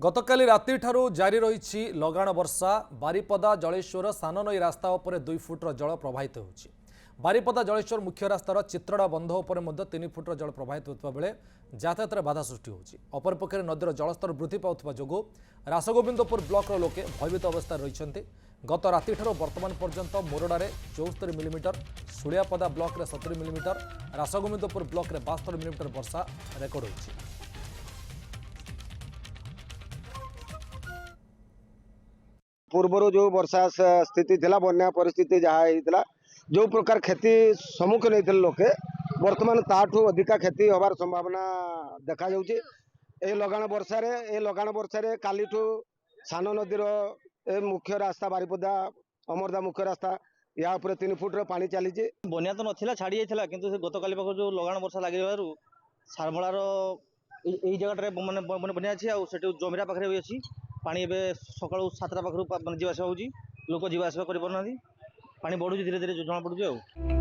गतकाली राति ठारू जारी रही लगाण वर्षा बारिपदा जलेश्वर साननई रास्ता उपर 2 फुट्र जल प्रवाहित होछि। बारिपदा जलेश्वर मुख्य रास्तार चित्रड़ा बंध उपर 3 फुट्र जल प्रवाहित होता बेले यातायात बाधा सृष्टि होछि। अपरपक्षे नदीर जलस्तर वृद्धि पाउथिबा जोगु रासगोविंदपुर ब्लॉक लोके भयभीत अवस्था रहिछन्ति। गत राति ठारू वर्तमान पर्यंत मोरडारे 74 मिलीमीटर, सुलियापदा ब्लॉक रे 70 मिलीमीटर, रासगोविंदपुर ब्लॉक रे 72 मिलीमीटर वर्षा रेकर्ड होछि। पूर्वर जो वर्षा स्थिति थिला बन्या परिस्थिति जहाँ होता जो प्रकार क्षति सम्मुखीन होते लोके वर्तमान ताठू अधिका क्षति होबार संभावना देखा जाउछि। ए लगाण वर्षा कालीठू सान नदीर मुख्य रास्ता बारिपदा अमरदा मुख्य रास्ता या ऊपर 3 फुट पानी चली। बन्या तो नथिला छाड़ी जाइथिला किंतु से गतकाली पाख जो लगाण वर्षा लागि जबारु सारमळार एई जगह माने बन्या अछि आ सेटू जमिरा पाखरे अछि। पानी एबे सकाळू 7टा पाखरु जीवास होउछि, लोक जीवास करि परनाथि, पानी बढ़ुछि धीरे धीरे जणा पडुछि।